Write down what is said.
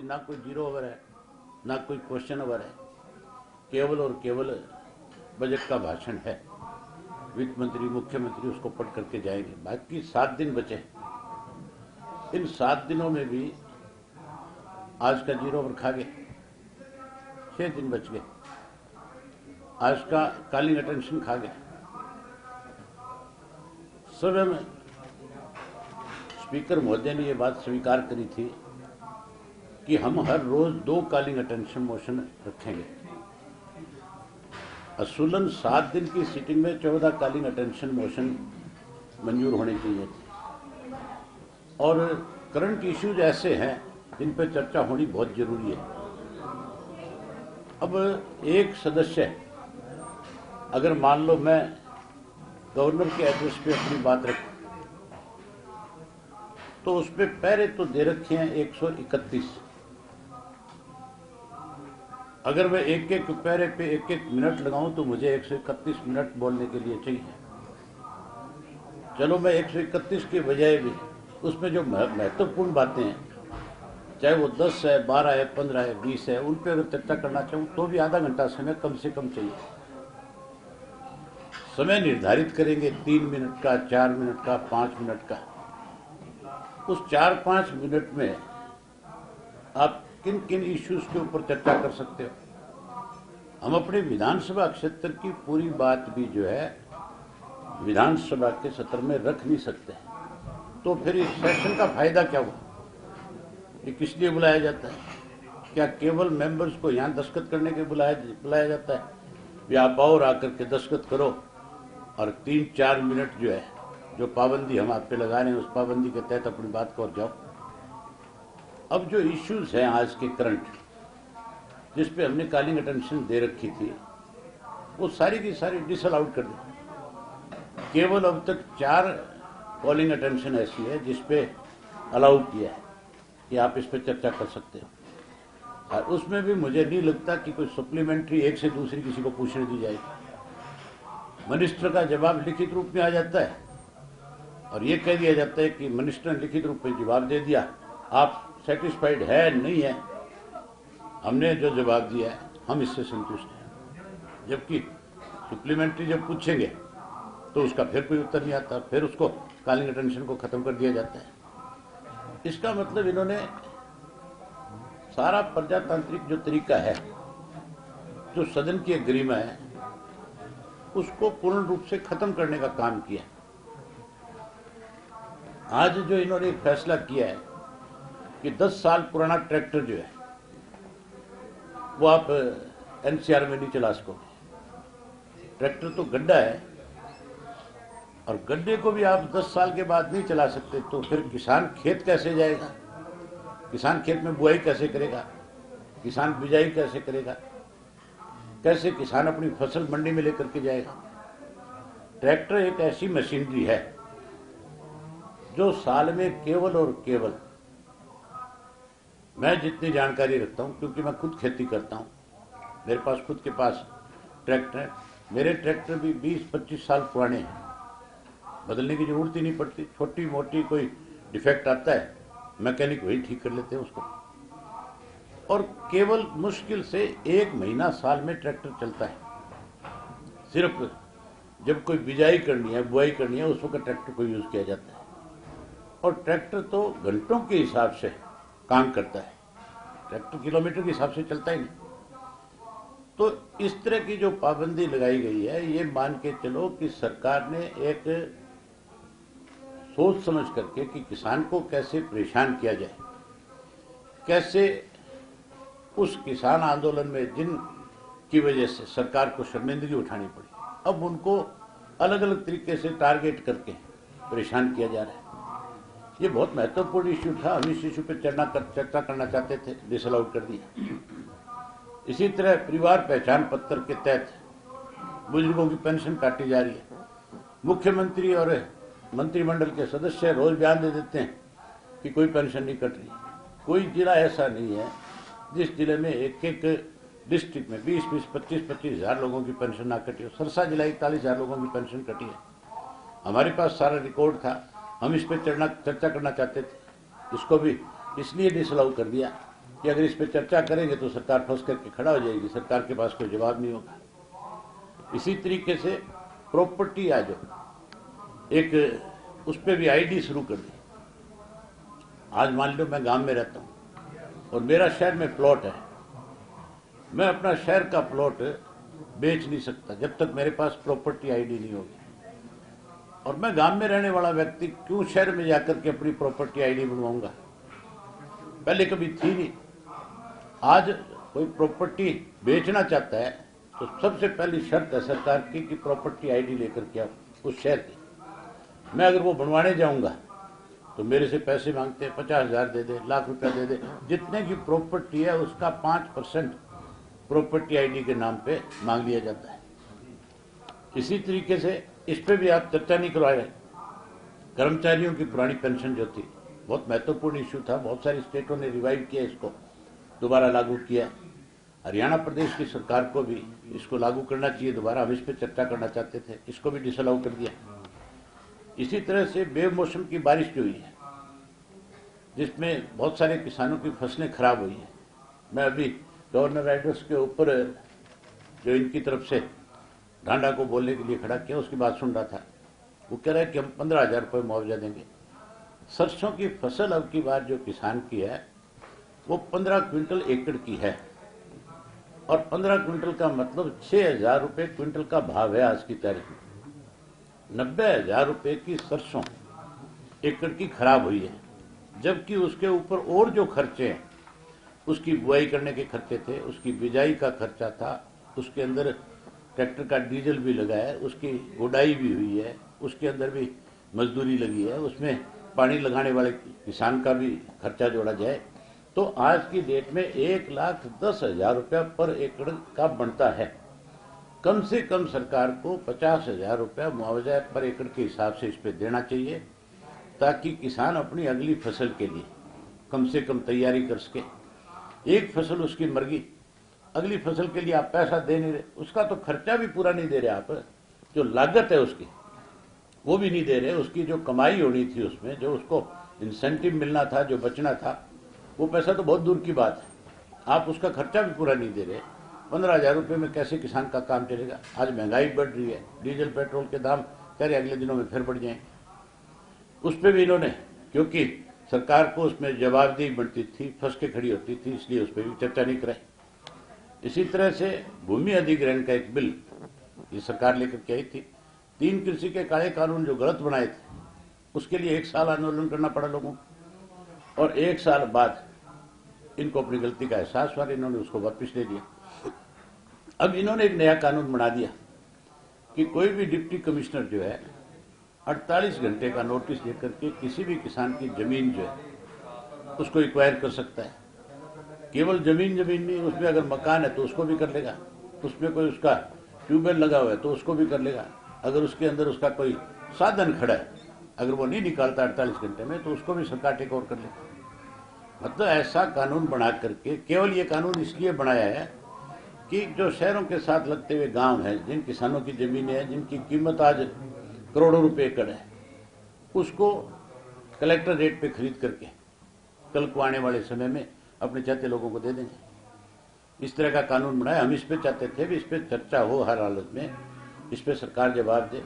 ना कोई zero over है, ना कोई क्वेश्चन ओवर है, केवल और केवल बजट का भाषण है। वित्त मंत्री, मुख्यमंत्री उसको पढ़ करके जाएंगे। बाकी 7 दिन बचे हैं। इन 7 दिनों में भी आज का जीरो ओवर खा गए, 6 दिन बच गए। आज का कॉलिंग अटेंशन खा गए। स्वयं स्पीकर महोदय ने यह बात स्वीकार करी थी कि हम हर रोज 2 कॉलिंग अटेंशन मोशन रखेंगे। असूलन 7 दिन की सीटिंग में 14 कॉलिंग अटेंशन मोशन मंजूर होने चाहिए थे। और करंट इश्यूज ऐसे हैं जिन पर चर्चा होनी बहुत जरूरी है। अब एक सदस्य, अगर मान लो मैं गवर्नर के एड्रेस पे अपनी बात रखूं, तो उसमें पैरे तो दे रखे हैं 131। अगर मैं एक एक पैरे पे 1-1 मिनट लगाऊं तो मुझे 131 मिनट बोलने के लिए चाहिए। चलो मैं 131 के बजाय भी उसमें जो महत्वपूर्ण बातें हैं, चाहे वो 10 है, 12 है, 15 है, 20 है, उन पर अगर चर्चा करना चाहूँ तो भी आधा घंटा समय कम से कम चाहिए। समय निर्धारित करेंगे 3 मिनट का, 4 मिनट का, 5 मिनट का। उस 4-5 मिनट में आप किन किन इश्यूज के ऊपर चर्चा कर सकते हो। हम अपने विधानसभा क्षेत्र की पूरी बात भी जो है विधानसभा के सत्र में रख नहीं सकते। तो फिर इस सेशन का फायदा क्या हुआ? ये किस लिए बुलाया जाता है? क्या केवल मेंबर्स को यहाँ दस्तखत करने के बुलाया जाता है? या आप और आकर के दस्तखत करो और 3-4 मिनट जो है, जो पाबंदी हम आप पे लगा रहे हैं, उस पाबंदी के तहत अपनी बात को और जाओ। अब जो इश्यूज हैं आज के करंट, जिस पे हमने कॉलिंग अटेंशन दे रखी थी, वो सारी की सारी डिसअलाउड कर दी। केवल अब तक 4 कॉलिंग अटेंशन ऐसी है जिस पे अलाउ किया है कि आप इस पे चर्चा कर सकते हो। और उसमें भी मुझे नहीं लगता कि कोई सप्लीमेंट्री एक से दूसरी किसी को पूछने दी जाएगी। मिनिस्टर का जवाब लिखित रूप में आ जाता है और ये कह दिया जाता है कि मिनिस्टर ने लिखित रूप में जवाब दे दिया, आप सेटिस्फाइड है नहीं है, हमने जो जवाब दिया है हम इससे संतुष्ट हैं। जबकि सप्लीमेंट्री जब पूछेंगे तो उसका फिर कोई उत्तर नहीं आता, फिर उसको कॉलिंग अटेंशन को खत्म कर दिया जाता है। इसका मतलब इन्होंने सारा प्रजातांत्रिक जो तरीका है, जो सदन की गरिमा है, उसको पूर्ण रूप से खत्म करने का काम किया। आज जो इन्होंने एक फैसला किया है कि 10 साल पुराना ट्रैक्टर जो है वो आप एनसीआर में नहीं चला सकोगे। ट्रैक्टर तो गड्ढा है और गड्ढे को भी आप 10 साल के बाद नहीं चला सकते, तो फिर किसान खेत कैसे जाएगा? किसान खेत में बुआई कैसे करेगा? किसान बिजाई कैसे करेगा? कैसे किसान अपनी फसल मंडी में लेकर के जाएगा? ट्रैक्टर एक ऐसी मशीनरी है जो साल में केवल और केवल, मैं जितनी जानकारी रखता हूं, क्योंकि मैं खुद खेती करता हूं, मेरे पास खुद के पास ट्रैक्टर है, मेरे ट्रैक्टर भी 20-25 साल पुराने हैं, बदलने की जरूरत ही नहीं पड़ती। छोटी मोटी कोई डिफेक्ट आता है, मैकेनिक वही ठीक कर लेते हैं उसको। और केवल मुश्किल से 1 महीना साल में ट्रैक्टर चलता है। सिर्फ जब कोई बिजाई करनी है, बुआई करनी है, उस वक्त ट्रैक्टर को यूज किया जाता है। और ट्रैक्टर तो घंटों के हिसाब से काम करता है, ट्रैक्टर किलोमीटर के हिसाब से चलता ही नहीं। तो इस तरह की जो पाबंदी लगाई गई है, ये मान के चलो कि सरकार ने एक सोच समझ करके कि किसान को कैसे परेशान किया जाए, कैसे उस किसान आंदोलन में जिन की वजह से सरकार को शर्मिंदगी उठानी पड़ी, अब उनको अलग अलग तरीके से टारगेट करके परेशान किया जा रहा है। ये बहुत महत्वपूर्ण इश्यू था, हम इस इश्यू पर चर्चा करना चाहते थे, डिसअलाउड कर दिया। इसी तरह परिवार पहचान पत्र के तहत बुजुर्गों की पेंशन काटी जा रही है। मुख्यमंत्री और मंत्रिमंडल के सदस्य रोज बयान दे देते हैं कि कोई पेंशन नहीं कट रही। कोई जिला ऐसा नहीं है जिस जिले में एक एक डिस्ट्रिक्ट में 20-20, 25-25 हजार लोगों की पेंशन ना कटी हो। सरसा जिला 41 हजार लोगों की पेंशन कटी है। हमारे पास सारा रिकॉर्ड था, हम इस पर चर्चा करना चाहते थे, इसको भी इसलिए डिसअलाउ कर दिया कि अगर इस पर चर्चा करेंगे तो सरकार फंस करके खड़ा हो जाएगी, सरकार के पास कोई जवाब नहीं होगा। इसी तरीके से प्रॉपर्टी आज एक उस पर भी आईडी शुरू कर दी। आज मान लो मैं गांव में रहता हूं और मेरा शहर में प्लॉट है, मैं अपना शहर का प्लॉट बेच नहीं सकता जब तक मेरे पास प्रॉपर्टी आईडी नहीं होगी। और मैं गांव में रहने वाला व्यक्ति क्यों शहर में जाकर के अपनी प्रॉपर्टी आईडी बनवाऊंगा? पहले कभी थी नहीं। आज कोई प्रॉपर्टी बेचना चाहता है तो सबसे पहली शर्त है सरकार की कि प्रॉपर्टी आईडी लेकर के आओ उस शहर की। मैं अगर वो बनवाने जाऊंगा तो मेरे से पैसे मांगते हैं, 50,000 दे दे, ₹1,00,000 दे दे। जितने की प्रॉपर्टी है उसका 5% प्रॉपर्टी आईडी के नाम पे मांग लिया जाता है। इसी तरीके से इस पे भी आप चर्चा नहीं करवा रहे। कर्मचारियों की पुरानी पेंशन जो थी बहुत महत्वपूर्ण इश्यू था, बहुत सारी स्टेटों ने रिवाइव किया, इसको दोबारा लागू किया। हरियाणा प्रदेश की सरकार को भी इसको लागू करना चाहिए दोबारा, हम इस पर चर्चा करना चाहते थे, इसको भी डिसअलाउ कर दिया। इसी तरह से बेमौसम की बारिश जो हुई है जिसमें बहुत सारे किसानों की फसलें खराब हुई हैं, मैं अभी गवर्नर राइडर्स के ऊपर जो इनकी तरफ से ढांडा को बोलने के लिए खड़ा किया उसकी बात सुन रहा था। वो कह रहा है कि हम 15,000 रुपये मुआवजा देंगे। सरसों की फसल अब की बार जो किसान की है वो 15 क्विंटल एकड़ की है और 15 क्विंटल का मतलब 6,000 रुपये क्विंटल का भाव है आज की तारीख में। 90,000 रुपये की सरसों एकड़ की खराब हुई है, जबकि उसके ऊपर और जो खर्चे हैं, उसकी बुआई करने के खर्चे थे, उसकी बिजाई का खर्चा था, उसके अंदर ट्रैक्टर का डीजल भी लगा है, उसकी गुडाई भी हुई है, उसके अंदर भी मजदूरी लगी है, उसमें पानी लगाने वाले किसान का भी खर्चा जोड़ा जाए तो आज की डेट में 1,10,000 रुपया पर एकड़ का बनता है। कम से कम सरकार को 50,000 रुपया मुआवजा पर एकड़ के हिसाब से इस पे देना चाहिए ताकि किसान अपनी अगली फसल के लिए कम से कम तैयारी कर सके। एक फसल उसकी मर गई, अगली फसल के लिए आप पैसा दे नहीं रहे, उसका तो खर्चा भी पूरा नहीं दे रहे आप, जो लागत है उसकी वो भी नहीं दे रहे, उसकी जो कमाई होनी थी उसमें जो उसको इंसेंटिव मिलना था, जो बचना था, वो पैसा तो बहुत दूर की बात है, आप उसका खर्चा भी पूरा नहीं दे रहे। 15,000 रुपये में कैसे किसान का काम चलेगा? आज महंगाई बढ़ रही है, डीजल पेट्रोल के दाम कह रहे अगले दिनों में फिर बढ़ जाएंगे। उस पर भी इन्होंने, क्योंकि सरकार को उसमें जवाबदेही बढ़ती थी, फंस के खड़ी होती थी, इसलिए उस पर भी चर्चा नहीं कराई। इसी तरह से भूमि अधिग्रहण का एक बिल ये सरकार लेकर के आई थी। 3 कृषि के काले कानून जो गलत बनाए थे उसके लिए 1 साल आंदोलन करना पड़ा लोगों को और 1 साल बाद इनको अपनी गलती का एहसास हुआ, इन्होंने उसको वापस ले लिया। अब इन्होंने एक नया कानून बना दिया कि कोई भी डिप्टी कमिश्नर जो है 48 घंटे का नोटिस देकर के किसी भी किसान की जमीन जो है उसको एक्वायर कर सकता है। केवल जमीन नहीं, उसमें अगर मकान है तो उसको भी कर लेगा, उसमें कोई उसका ट्यूबवेल लगा हुआ है तो उसको भी कर लेगा, अगर उसके अंदर उसका कोई साधन खड़ा है अगर वो नहीं निकालता 48 घंटे में तो उसको भी सरकार टेक ओवर कर लेगा। मतलब ऐसा कानून बना करके, केवल ये कानून इसलिए बनाया है कि जो शहरों के साथ लगते हुए गांव हैं, जिन किसानों की जमीनें हैं, जिनकी कीमत आज करोड़ों रुपए एकड़ है, उसको कलेक्टर रेट पे खरीद करके कल को आने वाले समय में अपने चाहते लोगों को दे देंगे। इस तरह का कानून बनाया। हम इस पे चाहते थे भी इस पे चर्चा हो हर हालत में, इस पे सरकार जवाब दे।